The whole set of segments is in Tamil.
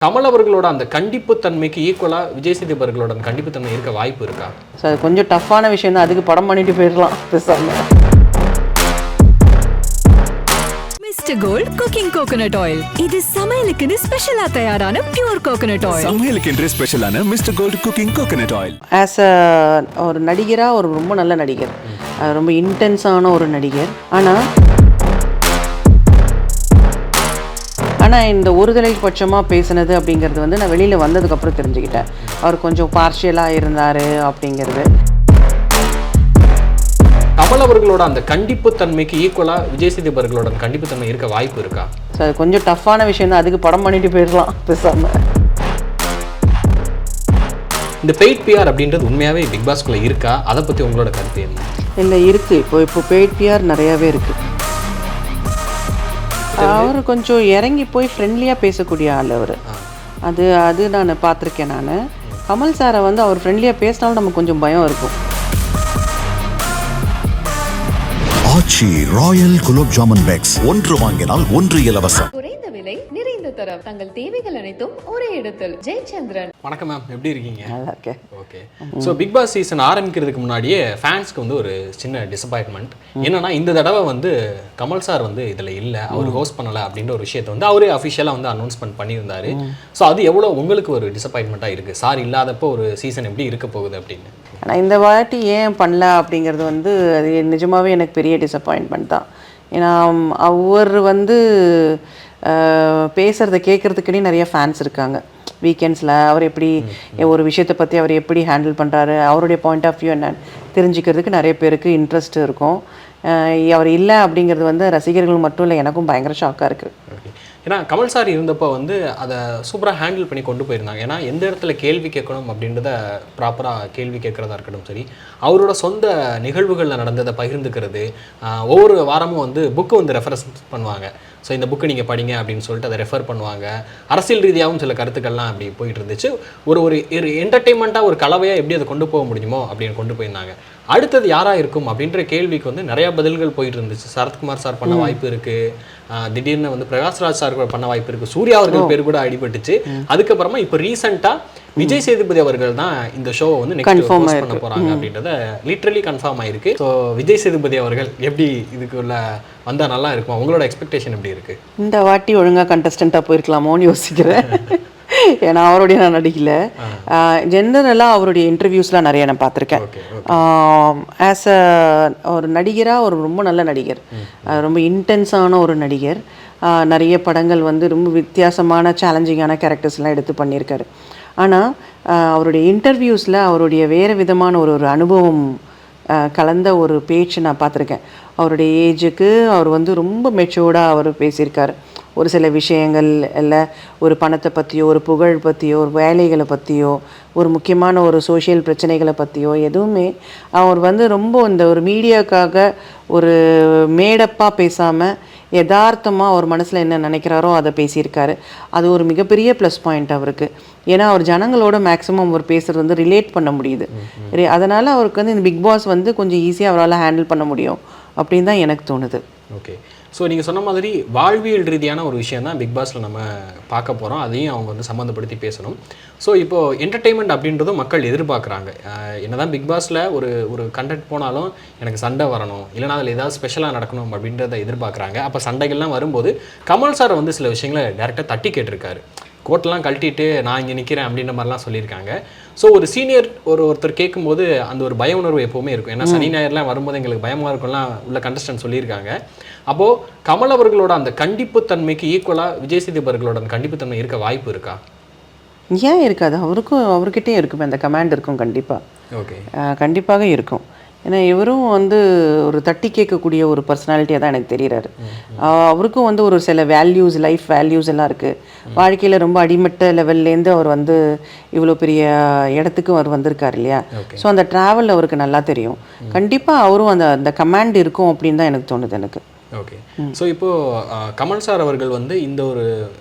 கமல் அவர்களோட அந்த கண்டிப்பு தன்மைக்கு ஈக்குவலா விஜய் சேதுபதி அவர்களோட அந்த கண்டிப்பு தன்மை இருக்க வாய்ப்பு இருக்கா? சார் கொஞ்சம் டஃப்பான விஷயம் தான், அதுக்கு படம் பண்ணிட்டு போயிடலாம் பேசாம. Mister gold cooking coconut oil, இது சமையலுக்குன்னு ஸ்பெஷலா தயாரான பியூர் கோகனட் ஆயில். சமையலுக்கு ஸ்பெஷலான mister gold cooking coconut oil. As ஒரு நடிகராக ஒரு ரொம்ப நல்ல நடிகர், ரொம்ப இன்டென்ஸான ஒரு நடிகர். ஆனால் இந்த ஒருதலை பட்சமாக பேசுனது அப்படிங்கிறது வந்து நான் வெளியில் வந்ததுக்கப்புறம் தெரிஞ்சுக்கிட்டேன். அவர் கொஞ்சம் பார்ஷியலாக இருந்தார் அப்படிங்கிறது. கமல் அவர்களோட அந்த கண்டிப்பு தன்மைக்கு ஈக்குவலா விஜய் சேதுபதி அவர்களோட அந்த கண்டிப்பு தன்மை இருக்க வாய்ப்பு இருக்கா? சார் கொஞ்சம் டஃப்பான விஷயம் தான், அதுக்கு படம் பண்ணிட்டு போயிடலாம் பேசாம. இந்த பெய்ட் பிஆர் அப்படின்றது உண்மையாவே பிக் பாஸ்குள்ள இருக்கா? அதை பற்றி உங்களோட கருத்து என்ன? இல்லை இருக்குது, இப்போ பெய்ட் பிஆர் நிறையாவே இருக்குது. அவர் கொஞ்சம் இறங்கி போய் ஃப்ரெண்ட்லியாக பேசக்கூடிய ஆள் அவர். அது நான் பார்த்துருக்கேன். நான் கமல் சாரை வந்து அவர் ஃப்ரெண்ட்லியாக பேசினாலும் நமக்கு கொஞ்சம் பயம் இருக்கும். ஆச்சி ராயல் குலோப் ஜாமுன் பேக்ஸ், ஒன்று வாங்கினால் ஒன்று இலவசம். குறைந்த விலை, நிறைந்த தரம், தங்கள் தேவைகள் அனைத்தும் ஒரே இடத்தில். ஜெயச்சந்திரன். வணக்கம் மேம், எப்படி இருக்கீங்க? நல்லா இருக்கேன். Okay. So Bigg Boss season ஆரம்பிக்கிறதுக்கு முன்னாடியே ஃபேன்ஸ்க்கு வந்து ஒரு சின்ன டிசப்பாயின்மெண்ட் என்னன்னா, இந்த தடவை வந்து கமல் சார் வந்து இதில் இல்லை, அவர் ஹோஸ்ட் பண்ணலை அப்படின்ற ஒரு விஷயத்தை வந்து அவரே அஃபிஷியலாக வந்து அனௌன்ஸ்மெண்ட் பண்ணியிருந்தாரு. ஸோ அது எவ்வளோ உங்களுக்கு ஒரு டிசப்பாயின்மெண்ட்டாக இருக்குது? சார் இல்லாதப்போ ஒரு சீசன் எப்படி இருக்க போகுது அப்படின்னு. ஆனால் இந்த வாட்டி ஏன் பண்ணல அப்படிங்கிறது வந்து அது நிஜமாகவே எனக்கு பெரிய டிசப்பாயின்மெண்ட் தான். ஏன்னா அவர் வந்து பேசுகிறத கேட்குறதுக்குன்னே நிறைய ஃபேன்ஸ் இருக்காங்க. வீக்கெண்ட்ஸில் அவர் எப்படி ஒரு விஷயத்தை பற்றி அவர் எப்படி ஹேண்டில் பண்ணுறாரு, அவருடைய பாயிண்ட் ஆஃப் வியூ என்ன தெரிஞ்சுக்கிறதுக்கு நிறைய பேருக்கு இன்ட்ரெஸ்ட் இருக்கும். அவர் இல்லை அப்படிங்கிறது வந்து ரசிகர்கள் மட்டும் இல்லை, எனக்கும் பயங்கர ஷாக்காக இருக்குது. ஏன்னா கமல் சார் இருந்தப்போ வந்து அதை சூப்பராக ஹேண்டில் பண்ணி கொண்டு போயிருந்தாங்க. ஏன்னா எந்த இடத்துல கேள்வி கேட்கணும் அப்படின்றத ப்ராப்பராக கேள்வி கேட்குறதா இருக்கட்டும் சரி, அவரோட சொந்த நிகழ்வுகளில் நடந்ததை பகிர்ந்துக்கிறது, ஒவ்வொரு வாரமும் வந்து புக்கு வந்து ரெஃபரன்ஸ் பண்ணுவாங்க. ஸோ இந்த புக்கு நீங்கள் படிங்க அப்படின்னு சொல்லிட்டு அதை ரெஃபர் பண்ணுவாங்க. அரசியல் ரீதியாகவும் சில கருத்துக்கள்லாம் அப்படி போயிட்டு இருந்துச்சு. ஒரு என்டர்டெயின்மெண்ட்டாக ஒரு கலவையாக எப்படி அதை கொண்டு போக முடியுமோ அப்படின்னு கொண்டு போயிருந்தாங்க. அடுத்தது யாராக இருக்கும் அப்படின்ற கேள்விக்கு வந்து நிறையா பதில்கள் போயிட்டு இருந்துச்சு. சரத்குமார் சார் பண்ண வாய்ப்பு இருக்குது, திடீர்னு வந்து பிரகாஷ்ராஜ் சார் பண்ண வாய்ப்பு இருக்குது, சூர்யா அவர்கள் பேர் கூட அடிபட்டுச்சு. அதுக்கப்புறமா இப்போ ரீசெண்டாக விஜய் சேதுபதி அவர்கள் தான் இந்த ஷோவை வந்து நெக்ஸ்ட் ஹோஸ்ட் பண்ண போறாங்க அப்படின்றத லிட்டரலி கன்ஃபார்ம் ஆயிருக்கு. ஸோ விஜய் சேதுபதி அவர்கள் எப்படி இதுக்குள்ள வந்தா நல்லா இருக்கும்? உங்களோட எக்ஸ்பெக்டேஷன் எப்படி இருக்கு? இந்த வாட்டி ஒழுங்காக கண்டஸ்டண்ட்டாக போயிருக்கலாமோன்னு யோசிக்கிறேன். ஏன்னா அவருடைய நான் நடிக்கல. ஜென்ரலாக அவருடைய இன்டர்வியூஸ்லாம் நிறைய நான் பார்த்துருக்கேன். ஆஸ் ஒரு நடிகராக ஒரு ரொம்ப நல்ல நடிகர், ரொம்ப இன்டென்ஸான ஒரு நடிகர். நிறைய படங்கள் வந்து ரொம்ப வித்தியாசமான சேலஞ்சிங்கான கேரக்டர்ஸ்லாம் எடுத்து பண்ணியிருக்காரு. ஆனால் அவருடைய இன்டர்வியூஸில் அவருடைய வேறு விதமான ஒரு அனுபவம் கலந்த ஒரு பேச்சு நான் பார்த்துருக்கேன். அவருடைய ஏஜுக்கு அவர் வந்து ரொம்ப மெச்சூர்டாக அவர் பேசியிருக்காரு. ஒரு சில விஷயங்கள் இல்லை, ஒரு பணத்தை பற்றியோ, ஒரு புகழ் பற்றியோ, ஒரு வேலைகளை பற்றியோ, ஒரு முக்கியமான ஒரு சோஷியல் பிரச்சனைகளை பற்றியோ எதுவுமே அவர் வந்து ரொம்ப இந்த ஒரு மீடியாவுக்காக ஒரு மேடப்பாக பேசாமல் யதார்த்தமாக அவர் மனசில் என்ன நினைக்கிறாரோ அதை பேசியிருக்காரு. அது ஒரு மிகப்பெரிய ப்ளஸ் பாயிண்ட் அவருக்கு. ஏன்னா அவர் ஜனங்களோட மேக்ஸிமம் அவர் பேசுகிறது வந்து ரிலேட் பண்ண முடியுது. அதனால் அவருக்கு வந்து இந்த பிக் பாஸ் வந்து கொஞ்சம் ஈஸியாக அவரால் ஹேண்டில் பண்ண முடியும் அப்படின்னு தான் எனக்கு தோணுது. ஓகே. ஸோ நீங்கள் சொன்ன மாதிரி வாழ்வியல் ரீதியான ஒரு விஷயம் தான் பிக் பாஸில் நம்ம பார்க்க போகிறோம். அதையும் அவங்க வந்து சம்மந்தப்படுத்தி பேசணும். ஸோ இப்போது என்டர்டெயின்மெண்ட் அப்படின்றதும் மக்கள் எதிர்பார்க்குறாங்க. என்னதான் பிக் பாஸில் ஒரு கண்டென்ட் போனாலும் எனக்கு சண்டை வரணும், இல்லைனா அதில் ஏதாவது ஸ்பெஷலாக நடக்கணும் அப்படின்றத எதிர்பார்க்குறாங்க. அப்போ சண்டைகள்லாம் வரும்போது கமல் சார் வந்து சில விஷயங்களை டேரெக்டாக தட்டி கேட்டிருக்காரு. கோட்டெலாம் கழட்டிட்டு நான் இங்கே நிற்கிறேன் அப்படின்ற மாதிரிலாம் சொல்லியிருக்காங்க. ஸோ ஒரு சீனியர் ஒருத்தர் கேட்கும்போது அந்த ஒரு பய உணர்வு எப்போவுமே இருக்கும். ஏன்னா சனி ஞாயிறுலாம் வரும்போது எங்களுக்கு பயமாக இருக்கும்லாம் உள்ள கண்டஸ்டன்ட் சொல்லியிருக்காங்க. அப்போது கமல் அவர்களோட அந்த கண்டிப்பு தன்மைக்கு ஈக்குவலாக விஜய் சேதுபதி அவர்களோட அந்த கண்டிப்பு தன்மை இருக்க வாய்ப்பு இருக்கா? ஏன் இருக்காது? அவர்கிட்டே இருக்குமே அந்த கமாண்ட் இருக்கும். கண்டிப்பாக. ஓகே, கண்டிப்பாக இருக்கும். ஏன்னா இவரும் வந்து ஒரு தட்டி கேட்கக்கூடிய ஒரு பர்சனாலிட்டியாக தான் எனக்கு தெரிகிறாரு. அவருக்கும் வந்து ஒரு சில வேல்யூஸ், லைஃப் வேல்யூஸ் எல்லாம் இருக்குது. வாழ்க்கையில் ரொம்ப அடிமட்ட லெவல்லேருந்து அவர் வந்து இவ்வளோ பெரிய இடத்துக்கு அவர் வந்திருக்கார் இல்லையா? ஸோ அந்த ட்ராவல் அவருக்கு நல்லா தெரியும். கண்டிப்பாக அவரும் அந்த கமாண்ட் இருக்கும் அப்படின்னு தான் எனக்கு தோணுது எனக்கு. ஓகே. ஸோ இப்போது கமல் சார் அவர்கள் வந்து இந்த ஒரு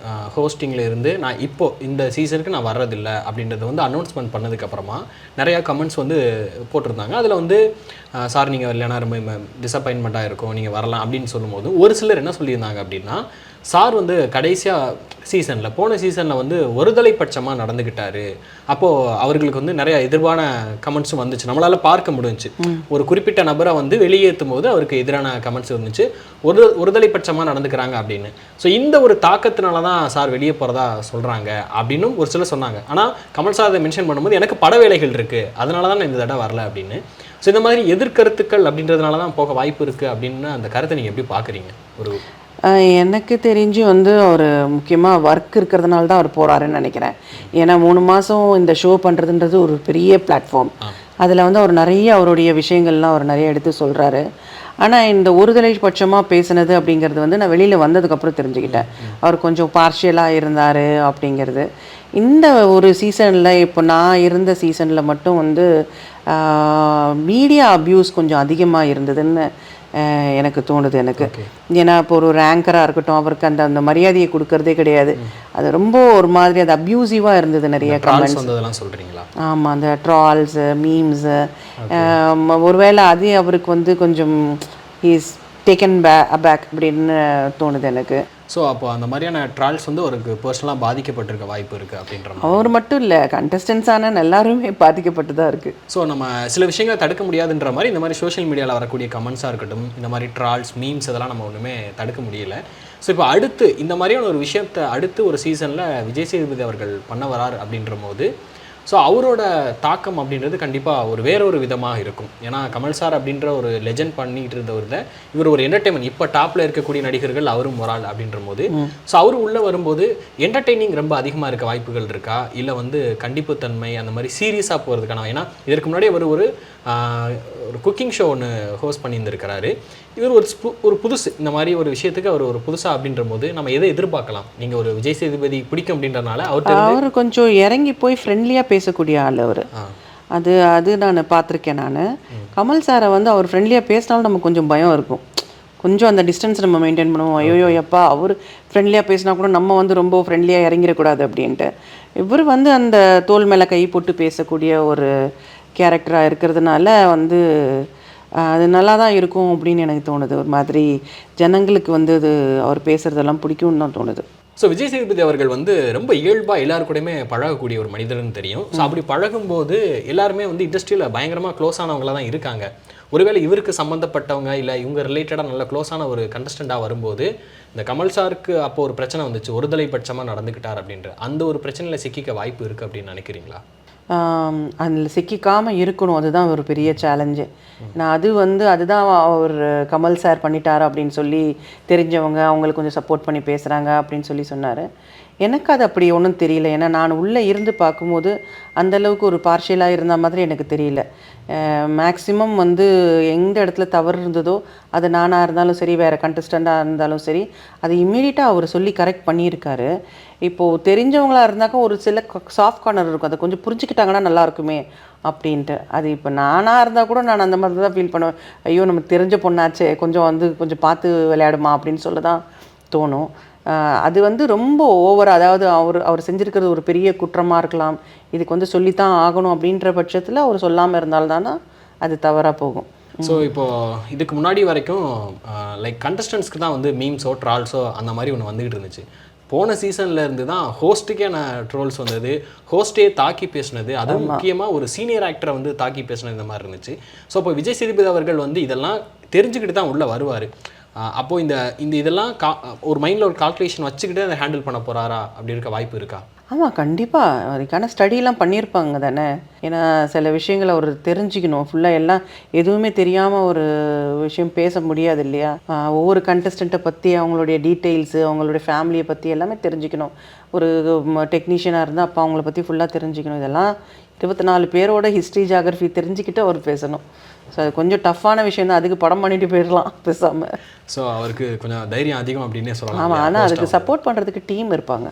ஹோஸ்டிங்கில் இருந்து நான் இப்போது இந்த சீசனுக்கு நான் வர்றதில்லை அப்படின்றத வந்து அனௌன்ஸ்மெண்ட் பண்ணதுக்கப்புறமா நிறையா கமெண்ட்ஸ் வந்து போட்டிருந்தாங்க. அதில் வந்து சார் நீங்கள் இல்லைனா ரொம்ப டிசப்பாயின்மெண்ட்டாக இருக்கும், நீங்கள் வரலாம் அப்படின்னு சொல்லும்போது ஒரு சிலர் என்ன சொல்லியிருந்தாங்க அப்படின்னா, சார் வந்து கடைசியாக சீசனில் போன சீசனில் வந்து ஒருதலை பட்சமாக நடந்துக்கிட்டாரு. அப்போது அவர்களுக்கு வந்து நிறைய எதிர்வான கமெண்ட்ஸும் வந்துச்சு, நம்மளால் பார்க்க முடிஞ்சுச்சு. ஒரு குறிப்பிட்ட நபரை வந்து வெளியேற்றும் போது அவருக்கு எதிரான கமெண்ட்ஸ் இருந்துச்சு, ஒருதலை பட்சமாக நடந்துக்கிறாங்க அப்படின்னு. ஸோ இந்த ஒரு தாக்கத்தினால தான் சார் வெளியே போகிறதா சொல்கிறாங்க அப்படின்னும் ஒரு சிலர் சொன்னாங்க. ஆனால் கமல் சார் அதை மென்ஷன் பண்ணும்போது எனக்கு பட வேலைகள் இருக்குது, அதனால தான் நான் இந்த தடவை வரல அப்படின்னு. ஸோ இந்த மாதிரி எதிர்கருத்துக்கள் அப்படின்றதுனால தான் போக வாய்ப்பு இருக்குது அப்படின்னு அந்த கருத்தை நீங்கள் எப்படி பார்க்குறீங்க? ஒரு எனக்கு தெரிஞ்சு வந்து அவர் முக்கியமாக ஒர்க் இருக்கிறதுனால தான் அவர் போகிறாருன்னு நினைக்கிறேன். ஏன்னா 3 மாதம் இந்த ஷோ பண்ணுறதுன்றது ஒரு பெரிய பிளாட்ஃபார்ம். அதில் வந்து அவர் நிறைய அவருடைய விஷயங்கள்லாம் அவர் நிறைய எடுத்து சொல்கிறாரு. ஆனால் இந்த ஒருதலை பட்சமாக பேசுனது அப்படிங்கிறது வந்து நான் வெளியில் வந்ததுக்கப்புறம் தெரிஞ்சுக்கிட்டேன். அவர் கொஞ்சம் பார்ஷியலாக இருந்தார் அப்படிங்கிறது. இந்த ஒரு சீசனில் இப்போ நான் இருந்த சீசனில் மட்டும் வந்து மீடியா அப்யூஸ் கொஞ்சம் அதிகமாக இருந்ததுன்னு எனக்கு தோணுது. எனக்கு ஏன்னா இப்போ ஒரு ஆங்கராக இருக்கட்டும், அவருக்கு அந்த மரியாதையை கொடுக்கறதே கிடையாது. அது ரொம்ப ஒரு மாதிரி அது அப்யூசிவாக இருந்தது. நிறைய கமெண்ட்ஸ் சொல்கிறீங்களா? ஆமாம், அந்த ட்ரால்ஸு, மீம்ஸு, ஒருவேளை அது அவருக்கு வந்து கொஞ்சம் ஹீஸ் டேக்கன் பேக் அப்படின்னு தோணுது எனக்கு. ஸோ அப்போ அந்த மாதிரியான ட்ரால்ஸ் வந்து அவருக்கு பர்சனலாக பாதிக்கப்பட்டிருக்க வாய்ப்பு இருக்குது அப்படின்ற மாதிரி. அவர் மட்டும் இல்லை, கண்டஸ்டன்ஸான எல்லாருமே பாதிக்கப்பட்டு தான் இருக்குது. ஸோ நம்ம சில விஷயங்களை தடுக்க முடியாதுன்ற மாதிரி இந்த மாதிரி சோஷியல் மீடியாவில் வரக்கூடிய கமெண்ட்ஸாக இருக்கட்டும், இந்த மாதிரி ட்ரால்ஸ், மீம்ஸ் இதெல்லாம் நம்ம ஒன்றுமே தடுக்க முடியல. ஸோ இப்போ அடுத்து இந்த மாதிரியான ஒரு விஷயத்தை அடுத்து ஒரு சீசனில் விஜய் சேதுபதி அவர்கள் பண்ண வரார் அப்படின்ற போது ஸோ அவரோட தாக்கம் அப்படின்றது கண்டிப்பாக வேற ஒரு விதமாக இருக்கும். ஏன்னா கமல் சார் அப்படின்ற ஒரு லெஜண்ட் பண்ணிட்டு இருந்தவர் தான் இவர் ஒரு என்டர்டைன்மெண்ட். இப்போ டாப்பில் இருக்கக்கூடிய நடிகர்கள் அவரும் ஒரு ஆள் அப்படின்ற போது ஸோ அவர் உள்ளே வரும்போது என்டர்டெய்னிங் ரொம்ப அதிகமாக இருக்க வாய்ப்புகள் இருக்கா, இல்லை வந்து கண்டிப்புத்தன்மை அந்த மாதிரி சீரியஸாக போகிறதுக்கான? ஏன்னா இதற்கு முன்னாடி அவர் ஒரு குக்கிங் ஷோ ஒன்று ஹோஸ்ட் பண்ணியிருந்திருக்கிறாரு. இவர் ஒரு புதுசு இந்த மாதிரி ஒரு விஷயத்துக்கு அவர் ஒரு புதுசாக அப்படின்ற போது நம்ம எதை எதிர்பார்க்கலாம்? நீங்கள் ஒரு விஜய் சேதுபதி பிடிக்கும் அப்படின்றனால அவர் கொஞ்சம் இறங்கி போய் ஃப்ரெண்ட்லியாக பேசக்கூடிய ஆள் அவர். அது நான் பார்த்துருக்கேன். நான் கமல் சாரை வந்து அவர் ஃப்ரெண்ட்லியாக பேசினாலும் நமக்கு கொஞ்சம் பயம் இருக்கும். கொஞ்சம் அந்த டிஸ்டன்ஸ் நம்ம மெயின்டைன் பண்ணுவோம். ஐயோ எப்பா அவர் ஃப்ரெண்ட்லியாக பேசினா கூட நம்ம வந்து ரொம்ப ஃப்ரெண்ட்லியாக இறங்கிடக்கூடாது அப்படின்ட்டு. இவர் வந்து அந்த தோல் மேலே கை போட்டு பேசக்கூடிய ஒரு கேரக்டராக இருக்கிறதுனால வந்து அது நல்லா தான் இருக்கும் அப்படின்னு எனக்கு தோணுது. ஒரு மாதிரி ஜனங்களுக்கு வந்து அது அவர் பேசுகிறதெல்லாம் பிடிக்கும்னு தான் தோணுது. ஸோ விஜய் சேதுபதி அவர்கள் வந்து ரொம்ப இயல்பாக எல்லாரு கூடயுமே பழகக்கூடிய ஒரு மனிதர்னு தெரியும். ஸோ அப்படி பழகும்போது எல்லாருமே வந்து இண்டஸ்ட்ரியில் பயங்கரமாக க்ளோஸ் ஆனவங்களாக தான் இருக்காங்க. ஒருவேளை இவருக்கு சம்மந்தப்பட்டவங்க இல்லை இவங்க ரிலேட்டடாக நல்ல க்ளோஸான ஒரு கண்டஸ்டண்ட்டாக வரும்போது இந்த கமல் சாருக்கு அப்போ ஒரு பிரச்சனை வந்துச்சு, ஒருதலை பட்சமாக நடந்துக்கிட்டார் அப்படின்ற அந்த ஒரு பிரச்சனையில் சிக்கிக்க வாய்ப்பு இருக்குது அப்படின்னு நினைக்கிறீங்களா? அதில் சிக்கிக்காமல் இருக்கணும், அதுதான் ஒரு பெரிய சேலஞ்சு. நான் அதுதான் அவர் கமல் சார் பண்ணிட்டார் அப்படின்னு சொல்லி தெரிஞ்சவங்க அவங்களுக்கு கொஞ்சம் சப்போர்ட் பண்ணி பேசுகிறாங்க அப்படின்னு சொல்லி சொன்னார். எனக்கு அது அப்படி ஒன்றும் தெரியல. ஏன்னா நான் உள்ளே இருந்து பார்க்கும்போது அந்தளவுக்கு ஒரு பார்ஷியலாக இருந்த மாதிரி எனக்கு தெரியல. மேக்ஸிமம் வந்து எந்த இடத்துல தவறு இருந்ததோ அது நானாக இருந்தாலும் சரி, வேறு கண்டஸ்டண்ட்டாக இருந்தாலும் சரி, அது இம்மீடியட்டாக அவர் சொல்லி கரெக்ட் பண்ணியிருக்காரு. இப்போது தெரிஞ்சவங்களாக இருந்தாக்கா ஒரு சில சாஃப்ட் கார்னர் இருக்கும், அதை கொஞ்சம் புரிஞ்சுக்கிட்டாங்கன்னா நல்லாயிருக்குமே அப்படின்ட்டு. அது இப்போ நானாக இருந்தால் கூட நான் அந்த மாதிரி தான் ஃபீல் பண்ணுவேன். ஐயோ நம்ம தெரிஞ்ச பொண்ணாச்சே, கொஞ்சம் பார்த்து விளையாடுமா அப்படின்னு சொல்ல தான் தோணும். அது வந்து ரொம்ப ஓவர், அதாவது அவர் செஞ்சுருக்கிறது ஒரு பெரிய குற்றமாக இருக்கலாம், இதுக்கு வந்து சொல்லித்தான் ஆகணும் அப்படின்ற பட்சத்தில் அவர் சொல்லாமல் இருந்தால்தானா அது தவறாக போகும். ஸோ இப்போது இதுக்கு முன்னாடி வரைக்கும் லைக் கண்டஸ்டன்ஸ்க்கு தான் வந்து மீம்ஸோ ட்ரால்ஸோ அந்த மாதிரி ஒன்று வந்துக்கிட்டு இருந்துச்சு. போன சீசனில் இருந்து தான் ஹோஸ்ட்டுக்கே ட்ரோல்ஸ் வந்தது, ஹோஸ்ட்டே தாக்கி பேசினது, அதுவும் முக்கியமாக ஒரு சீனியர் ஆக்டரை வந்து தாக்கி பேசினது இந்த மாதிரி இருந்துச்சு. ஸோ இப்போ விஜய் சேதுபதி அவர்கள் வந்து இதெல்லாம் தெரிஞ்சுக்கிட்டு தான் உள்ளே வருவார். அப்போது இந்த இதெல்லாம் ஒரு மைண்டில் ஒரு கால்குலேஷன் வச்சுக்கிட்டு அதை ஹேண்டில் பண்ண போகிறாரா அப்படி இருக்க வாய்ப்பு இருக்கா? ஆமாம், கண்டிப்பாக. அதுக்கான ஸ்டடிலாம் பண்ணியிருப்பாங்க தானே. ஏன்னா சில விஷயங்களை அவர் தெரிஞ்சுக்கணும். ஃபுல்லாக எல்லாம் எதுவுமே தெரியாமல் ஒரு விஷயம் பேச முடியாது இல்லையா. ஒவ்வொரு கண்டஸ்டண்ட்டை பற்றி அவங்களுடைய டீட்டெயில்ஸு, அவங்களுடைய ஃபேமிலியை பற்றி எல்லாமே தெரிஞ்சுக்கணும். ஒரு டெக்னீஷியனாக இருந்தால் அப்போ அவங்கள பற்றி ஃபுல்லாக தெரிஞ்சுக்கணும். இதெல்லாம் 24 பேரோட ஹிஸ்ட்ரி ஜியாகிரஃபி தெரிஞ்சுக்கிட்டு அவர் பேசணும். ஸோ அது கொஞ்சம் டஃப்பான விஷயம் தான். அதுக்கு படம் பண்ணிட்டு போயிடலாம் பேசாமல். ஸோ அவருக்கு கொஞ்சம் தைரியம் அதிகம் அப்படின்னே சொல்லலாம். ஆமாம், ஆனால் அதுக்கு சப்போர்ட் பண்ணுறதுக்கு டீம் இருப்பாங்க.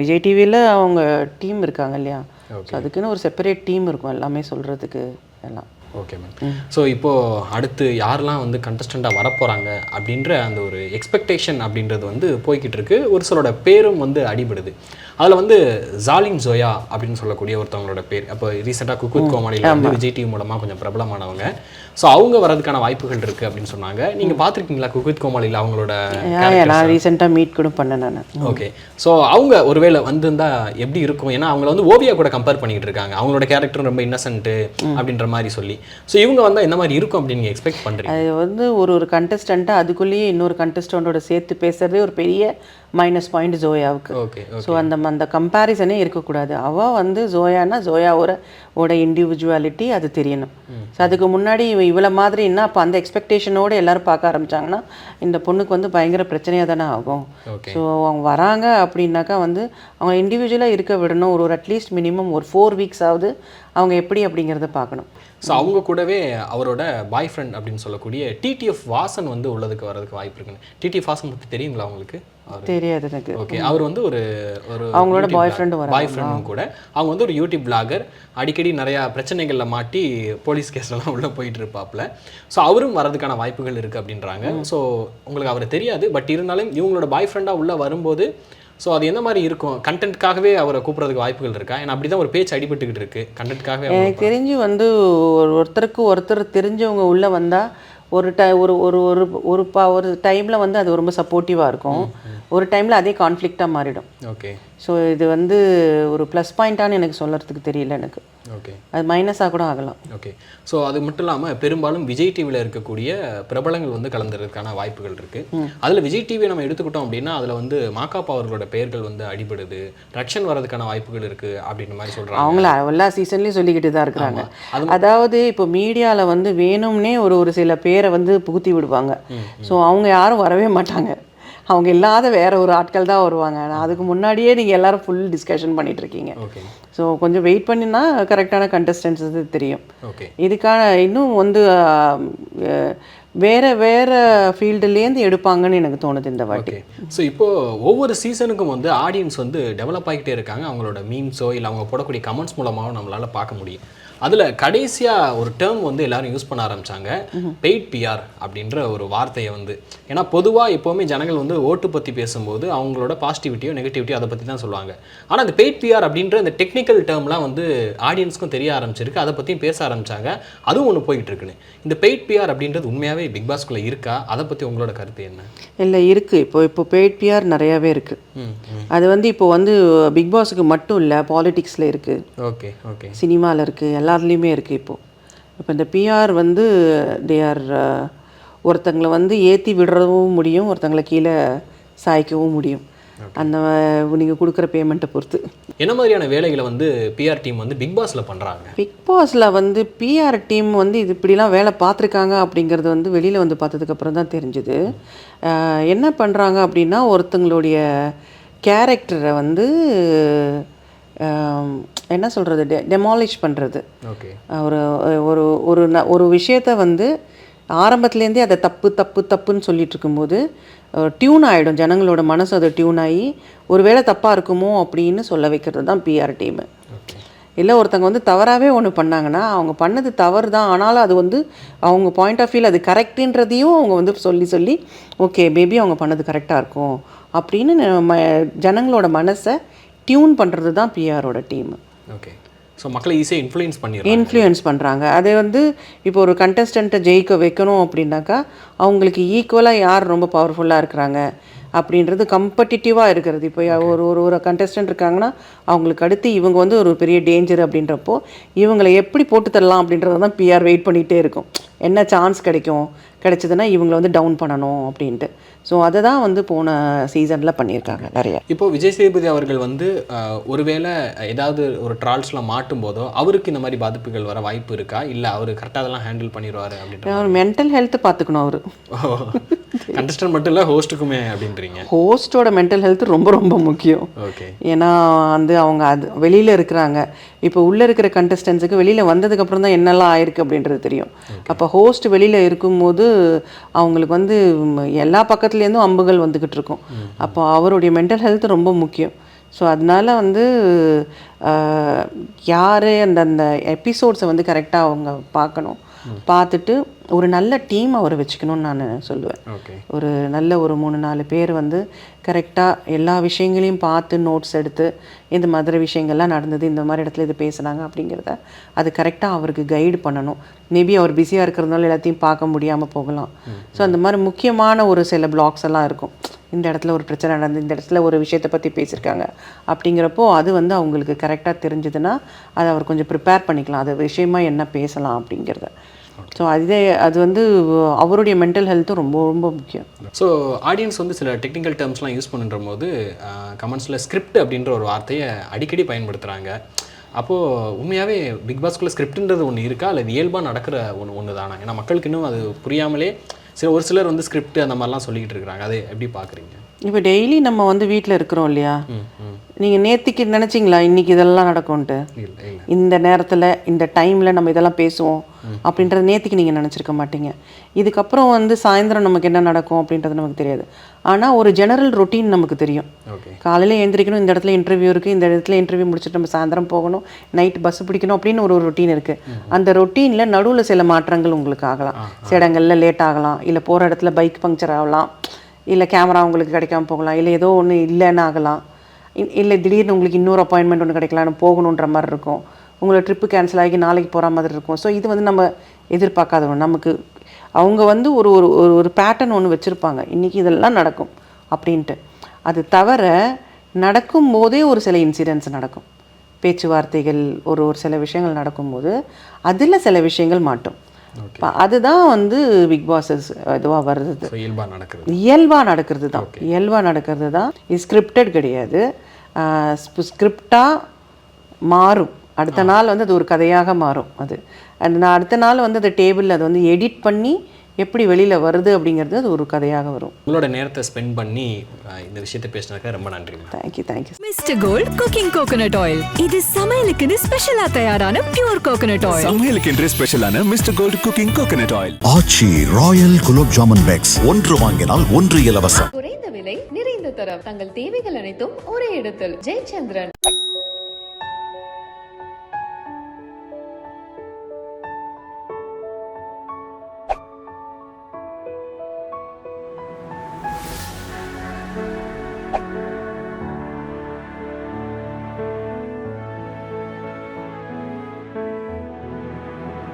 விஜய் டிவியில் அவங்க டீம் இருக்காங்க இல்லையா. ஸோ அதுக்குன்னு ஒரு செப்பரேட் டீம் இருக்கும் எல்லாமே சொல்கிறதுக்கு எல்லாம். Okay ma'am. ஸோ இப்போது அடுத்து யாரெல்லாம் வந்து கண்டஸ்டண்ட்டாக வரப்போகிறாங்க அப்படின்ற அந்த ஒரு எக்ஸ்பெக்டேஷன் அப்படின்றது வந்து போய்கிட்டு இருக்கு. ஒரு சிலரோட பேரும் வந்து அடிபடுது. அதில் வந்து ஜாலிம் ஜோயா அப்படின்னு சொல்லக்கூடிய ஒருத்தவங்களோட பேர். அப்போ ரீசெண்டாக குக்வித் கோமாளியில் வந்து விஜய் டிவி மூலமாக கொஞ்சம் பிரபலமானவங்க. ஸோ அவங்க வரதுக்கான வாய்ப்புகள் இருக்குது அப்படின்னு சொன்னாங்க. நீங்கள் பார்த்துருக்கீங்களா குக்வித் கோமாளியில் அவங்களோட? நான் ரீசெண்டாக மீட் கூட பண்ணேன் நான். ஓகே. ஸோ அவங்க ஒருவேளை வந்திருந்தா எப்படி இருக்கும்? ஏன்னா அவங்கள வந்து ஓவியா கூட கம்பேர் பண்ணிட்டு இருக்காங்க. அவங்களோட கேரக்டரும் ரொம்ப இன்னசென்ட் அப்படின்ற மாதிரி சொல்லி. ஸோ இவங்க வந்தால் என்ன மாதிரி இருக்கும் அப்படின்னு நீங்கள் எக்ஸ்பெக்ட் பண்ணுறீங்க? அது வந்து ஒரு கண்டஸ்டண்ட்டாக அதுக்குள்ளேயே இன்னொரு கண்டஸ்டண்டோட சேர்த்து பேசுறதே ஒரு பெரிய மைனஸ் பாயிண்ட் ஜோயாவுக்கு. ஓகே. ஸோ அந்த கம்பேரிசனே இருக்கக்கூடாது. அவள் வந்து ஜோயானா ஜோயாவோட இண்டிவிஜுவாலிட்டி அது தெரியணும். ஸோ அதுக்கு முன்னாடி இவ்வளோ மாதிரின்னா அப்போ அந்த எக்ஸ்பெக்டேஷனோடு எல்லாரும் பார்க்க ஆரம்பித்தாங்கன்னா இந்த பொண்ணுக்கு வந்து பயங்கர பிரச்சனையாக தானே ஆகும். ஸோ அவங்க வராங்க அப்படின்னாக்கா வந்து அவங்க இண்டிவிஜுவலாக இருக்க விடணும். ஒரு அட்லீஸ்ட் மினிமம் ஒரு 4 வீக்ஸ் ஆகுது அவங்க எப்படி அப்படிங்கிறத பார்க்கணும். ஸோ அவங்க கூடவே அவரோட பாய் ஃப்ரெண்ட் அப்படின்னு சொல்லக்கூடிய டிடிஎஃப் வாசன் வந்து உள்ளதுக்கு வரதுக்கு வாய்ப்பு இருக்குன்னு. டிடிஎஃப் வாசன் பற்றி தெரியுங்களா உங்களுக்கு? தெரியாது எனக்கு. ஓகே. அவர் வந்து ஒரு அவங்களோட பாய் ஃப்ரெண்டும் கூட அவங்க வந்து ஒரு யூடியூப் பிளாகர். அடிக்கடி நிறையா பிரச்சனைகளில் மாட்டி போலீஸ் கேஸ்லாம் உள்ளே போயிட்டு இருப்பாப்புல. ஸோ அவரும் வரதுக்கான வாய்ப்புகள் இருக்குது அப்படின்றாங்க. ஸோ உங்களுக்கு அவர் தெரியாது, பட் இருந்தாலும் இவங்களோட பாய் ஃப்ரெண்டாக உள்ளே வரும்போது ஸோ அது என்ன மாதிரி இருக்கும்? கண்டென்ட்காகவே அவரை கூப்பிட்றதுக்கு வாய்ப்புகள் இருக்கா? ஏன்னா அப்படி தான் ஒரு பேச்சு அடிபட்டுக்கிட்டு இருக்கு. கண்டென்ட்காகவே எனக்கு தெரிஞ்சு வந்து ஒருத்தருக்கு ஒருத்தர் தெரிஞ்சவங்க உள்ளே வந்தால் ஒரு டைமில் வந்து அது ரொம்ப சப்போர்ட்டிவாக இருக்கும். ஒரு டைமில் அதே கான்ஃப்ளிக்டாக மாறிடும். ஓகே. ஸோ இது வந்து ஒரு ப்ளஸ் பாயிண்ட்டானு எனக்கு சொல்கிறதுக்கு தெரியல எனக்கு. ஓகே. அது மைனஸாக கூட ஆகலாம். ஓகே. ஸோ அது மட்டும் இல்லாமல் பெரும்பாலும் விஜய் டிவியில் இருக்கக்கூடிய பிரபலங்கள் வந்து கலந்துறதுக்கான வாய்ப்புகள் இருக்குது. அதில் விஜய் டிவியை நம்ம எடுத்துக்கிட்டோம் அப்படின்னா அதில் வந்து மாகாப்பா அவர்களோட பெயர்கள் வந்து அடிபடுது, ரக்ஷன் வரதுக்கான வாய்ப்புகள் இருக்குது அப்படின்ற மாதிரி சொல்கிறாங்க. அவங்கள எல்லா சீசன்லேயும் சொல்லிக்கிட்டு தான் இருக்கிறாங்க. அதாவது இப்போ மீடியாவில் வந்து வேணும்னே ஒரு சில பேரை வந்து புகுத்தி விடுவாங்க. ஸோ அவங்க யாரும் வரவே மாட்டாங்க. அவங்க இல்லாத வேற ஒரு ஆட்கள் தான் வருவாங்க. நான் அதுக்கு முன்னாடியே நீங்கள் எல்லாரும் ஃபுல் டிஸ்கஷன் பண்ணிட்டு இருக்கீங்க. ஓகே. ஸோ கொஞ்சம் வெயிட் பண்ணினா கரெக்டான கண்டஸ்டன்ஸ் இது தெரியும். ஓகே. இதுக்கான இன்னும் வந்து வேற ஃபீல்டுலேருந்து எடுப்பாங்கன்னு எனக்கு தோணுது இந்த வாட்டி. ஸோ இப்போது ஒவ்வொரு சீசனுக்கும் வந்து ஆடியன்ஸ் வந்து டெவலப் ஆகிட்டே இருக்காங்க. அவங்களோட மீம்ஸோ இல்லை அவங்க போடக்கூடிய கமெண்ட்ஸ் மூலமாகவும் நம்மளால் பார்க்க முடியும். அதில் கடைசியாக ஒரு டேர்ம் வந்து எல்லாரும் யூஸ் பண்ண ஆரம்பித்தாங்க, பெய்ட் பிஆர் அப்படின்ற ஒரு வார்த்தையை வந்து. ஏன்னா பொதுவாக எப்போவுமே ஜனங்கள் வந்து ஓட்டு பற்றி பேசும்போது அவங்களோட பாசிட்டிவிட்டியோ நெகட்டிவிட்டியோ அதை பற்றி தான் சொல்லுவாங்க. ஆனால் அந்த பெய்ட் பிஆர் அப்படின்ற இந்த டெக்னிக்கல் டேர்ம்லாம் வந்து ஆடியன்ஸ்க்கும் தெரிய ஆரம்பிச்சிருக்கு. அதை பற்றியும் பேச ஆரம்பித்தாங்க. அதுவும் ஒன்று போயிட்டு இருக்குன்னு. இந்த பெய்ட் பிஆர் அப்படின்றது உண்மையாகவே பிக் பாஸ்குள்ளே இருக்கா? அதை பற்றி உங்களோட கருத்து என்ன? இல்லை இருக்குது. இப்போ பெய்ட் பிஆர் நிறையாவே இருக்குது. அது வந்து இப்போ வந்து பிக் பாஸுக்கு மட்டும் இல்லை, பாலிடிக்ஸில் இருக்குது. ஓகே. ஓகே. சினிமாவில் இருக்குது, எல்லாத்துலேயுமே இருக்குது. இப்போ இந்த பிஆர் வந்து ஒருத்தங்களை வந்து ஏற்றி விடுறவும் முடியும், ஒருத்தங்களை கீழே சாய்க்கவும் முடியும். அந்த நீங்கள் கொடுக்குற பேமெண்ட்டை பொறுத்து. என்ன மாதிரியான வேலைகளை வந்து பிஆர் டீம் வந்து பிக் பாஸில் பண்ணுறாங்க? பிக் பாஸில் வந்து பிஆர் டீம் வந்து இது இப்படிலாம் வேலை பார்த்துருக்காங்க அப்படிங்கிறது வந்து வெளியில் வந்து பார்த்ததுக்கப்புறம் தான் தெரிஞ்சுது. என்ன பண்ணுறாங்க அப்படின்னா ஒருத்தங்களுடைய கேரக்டரை வந்து என்ன சொல்கிறது, டெமாலிஷ் பண்ணுறது. ஓகே. ஒரு விஷயத்தை வந்து ஆரம்பத்துலேருந்தே அதை தப்புன்னு சொல்லிட்டு இருக்கும்போது டியூன் ஆகிடும், ஜனங்களோட மனசு அதை டியூன் ஆகி ஒருவேளை தப்பாக இருக்குமோ அப்படின்னு சொல்ல வைக்கிறது தான் பிஆர் டீமு. இல்லை ஒருத்தங்க வந்து தவறாகவே ஒன்று பண்ணாங்கன்னா அவங்க பண்ணது தவறு தான், ஆனாலும் அது வந்து அவங்க பாயிண்ட் ஆஃப் வியூவில் அது கரெக்டுன்றதையும் அவங்க வந்து சொல்லி ஓகே மேபி அவங்க பண்ணது கரெக்டாக இருக்கும் அப்படின்னு ஜனங்களோட மனசை டியூன் பண்ணுறது தான் பிஆரோட டீமு. ஓகே. ஸோ மக்களை ஈஸியாக இன்ஃப்ளூயன்ஸ் பண்ணுறாங்க. அதை வந்து இப்போ ஒரு கண்டஸ்டண்ட்டை ஜெயிக்க வைக்கணும் அப்படின்னாக்கா அவங்களுக்கு ஈக்குவலாக யார் ரொம்ப பவர்ஃபுல்லாக இருக்கிறாங்க அப்படின்றது கம்படிட்டிவாக இருக்கிறது. இப்போ ஒரு கண்டஸ்டன்ட் இருக்காங்கன்னா அவங்களுக்கு அடுத்து இவங்க வந்து ஒரு பெரிய டேஞ்சர் அப்படின்றப்போ இவங்களை எப்படி போட்டு தரலாம் அப்படின்றத தான் பிஆர் வெயிட் பண்ணிகிட்டே இருக்கும். என்ன சான்ஸ் கிடைச்சதுன்னா இவங்களை வந்து டவுன் பண்ணணும் அப்படின்ட்டு. ஸோ அதை தான் வந்து போன சீசனில் பண்ணியிருக்காங்க நிறைய. இப்போது விஜய் சேதுபதி அவர்கள் வந்து ஒருவேளை ஏதாவது ஒரு ட்ரால்ஸில் மாட்டும் போதோ அவருக்கு இந்த மாதிரி பாதிப்புகள் வர வாய்ப்பு இருக்கா? இல்லை அவர் கரெக்டாக அதெல்லாம் ஹேண்டில் பண்ணிடுவார் அப்படின்ற? அவர் மென்டல் ஹெல்த் பார்த்துக்கணும். அவர் கண்டஸ்டன்ட் மட்டும் இல்லை, ஹோஸ்ட்டுக்குமே அப்படின்றீங்க? ஹோஸ்ட்டோட மென்டல் ஹெல்த் ரொம்ப ரொம்ப முக்கியம். ஓகே. ஏன்னா வந்து அவங்க அது வெளியில் இருக்கிறாங்க. இப்போ உள்ளே இருக்கிற கண்டஸ்டன்ஸுக்கு வெளியில் வந்ததுக்கப்புறம் தான் என்னெல்லாம் ஆயிருக்கு அப்படின்றது தெரியும். அப்போ ஹோஸ்ட் வெளியில் இருக்கும்போது அவங்களுக்கு வந்து எல்லா பக்கத்துலேருந்தும் அம்புகள் வந்துக்கிட்டு இருக்கும். அப்போ அவருடைய மென்டல் ஹெல்த் ரொம்ப முக்கியம். ஸோ அதனால வந்து யார் அந்த எபிசோட்ஸை வந்து கரெக்டாக அவங்க பார்க்கணும். பார்த்துட்டு ஒரு நல்ல டீம் அவரை வச்சுக்கணும்னு நான் சொல்லுவேன். ஓகே. ஒரு நல்ல ஒரு 3-4 பேர் வந்து கரெக்டாக எல்லா விஷயங்களையும் பார்த்து நோட்ஸ் எடுத்து இந்த மாதிரி விஷயங்கள்லாம் நடந்தது, இந்த மாதிரி இடத்துல இது பேசுனாங்க அப்படிங்கிறத அது கரெக்டாக அவருக்கு கைடு பண்ணணும். மேபி அவர் பிஸியாக இருக்கிறதுனால எல்லாத்தையும் பார்க்க முடியாமல் போகலாம். ஸோ அந்த மாதிரி முக்கியமான ஒரு சில பிளாக்ஸ் எல்லாம் இருக்கும். இந்த இடத்துல ஒரு பிரச்சனை நடந்து, இந்த இடத்துல ஒரு விஷயத்தை பற்றி பேசியிருக்காங்க அப்படிங்கிறப்போ அது வந்து அவங்களுக்கு கரெக்டாக தெரிஞ்சதுன்னா அதை அவர் கொஞ்சம் ப்ரிப்பேர் பண்ணிக்கலாம், அது விஷயமா என்ன பேசலாம் அப்படிங்கிறத. ஸோ அது வந்து அவருடைய மென்டல் ஹெல்த்தும் ரொம்ப ரொம்ப முக்கியம். ஸோ ஆடியன்ஸ் வந்து சில டெக்னிக்கல் டேர்ம்ஸ்லாம் யூஸ் பண்ணுற போது கமெண்ட்ஸில் ஸ்கிரிப்ட் அப்படின்ற ஒரு வார்த்தையை அடிக்கடி பயன்படுத்துகிறாங்க. அப்போது உண்மையாகவே பிக் பாஸ்குள்ளே ஸ்கிரிப்ட்ன்றது ஒன்று இருக்கா, இல்லை இயல்பாக நடக்கிற ஒன்று தானா? ஏன்னா மக்களுக்கு இன்னும் அது புரியாமலே ஒரு சிலர் வந்து ஸ்கிரிப்ட் அந்த மாதிரிலாம் சொல்லிக்கிட்டு இருக்கிறாங்க. அதை எப்படி பார்க்குறீங்க? இப்போ டெய்லி நம்ம வந்து வீட்டில் இருக்கிறோம் இல்லையா, நீங்கள் நேற்றுக்கு நினச்சிங்களா இன்றைக்கி இதெல்லாம் நடக்கும்ன்ட்டு? இந்த நேரத்தில் இந்த டைமில் நம்ம இதெல்லாம் பேசுவோம் அப்படின்றத நேற்றுக்கு நீங்கள் நினச்சிருக்க மாட்டீங்க. இதுக்கப்புறம் வந்து சாயந்தரம் நமக்கு என்ன நடக்கும் அப்படின்றது நமக்கு தெரியாது. ஆனால் ஒரு ஜெனரல் ரொட்டீன் நமக்கு தெரியும். காலையில் எழுந்திரிக்கணும், இந்த இடத்துல இன்டர்வியூ இருக்குது, இந்த இடத்துல இன்டர்வியூ முடிச்சுட்டு நம்ம சாயந்தரம் போகணும், நைட் பஸ் பிடிக்கணும் அப்படின்னு ஒரு ரொட்டீன் இருக்குது. அந்த ரொட்டீனில் நடுவில் சில மாற்றங்கள் உங்களுக்கு ஆகலாம். சில இடங்களில் லேட் ஆகலாம், இல்லை போகிற இடத்துல பைக் பங்க்சர் ஆகலாம், இல்லை கேமரா உங்களுக்கு கிடைக்காம போகலாம், இல்லை ஏதோ ஒன்று இல்லைன்னு ஆகலாம், இல்லை திடீர்னு உங்களுக்கு இன்னொரு அப்பாயின்மெண்ட் ஒன்று கிடைக்கலான்னு போகணுன்ற மாதிரி இருக்கும், உங்களை ட்ரிப்பு கேன்சல் ஆகி நாளைக்கு போகிற மாதிரி இருக்கும். ஸோ இது வந்து நம்ம எதிர்பார்க்காத ஒன்று. நமக்கு அவங்க வந்து ஒரு ஒரு பேட்டர்ன் ஒன்று வச்சுருப்பாங்க, இன்றைக்கி இதெல்லாம் நடக்கும் அப்படின்ட்டு. அது தவிர நடக்கும்போதே ஒரு சில இன்சிடென்ட்ஸ் நடக்கும், பேச்சுவார்த்தைகள் ஒரு சில விஷயங்கள் நடக்கும்போது அதில் சில விஷயங்கள் மாட்டும். அதுதான் வந்து பிக் பாஸஸ் இதுவாக வருது, இயல்பாக நடக்கிறது தான். இது ஸ்கிரிப்டட் கிடையாது. ஸ்கிரிப்டாக மாறும், அடுத்த நாள் வந்து அது ஒரு கதையாக மாறும். அது அடுத்த நாள் வந்து அந்த டேபிளில் அது வந்து எடிட் பண்ணி எப்படி வெளியில் வருது அப்படிங்கிறது அது ஒரு கதையாக வரும். உங்களோட நேரத்தை ஸ்பெண்ட் பண்ணி இந்த விஷயத்தை பேசினதுக்கு ரொம்ப நன்றி. Thank you. Mister gold cooking coconut oil, இது சமையலுக்குன்னு ஸ்பெஷலா தயாரான பியூர் கோகனட் ஆயில். சமையலுக்கு ஸ்பெஷலான mister gold cooking coconut oil. Aachi royal gulab jamun packs, 1 வாங்கினால் 1 இலவசம். குறைந்த விலை, நிறைந்த தரம், தங்கள் தேவைகள் அனைத்தும் ஒரே இடத்தில். ஜெயச்சந்திரன்.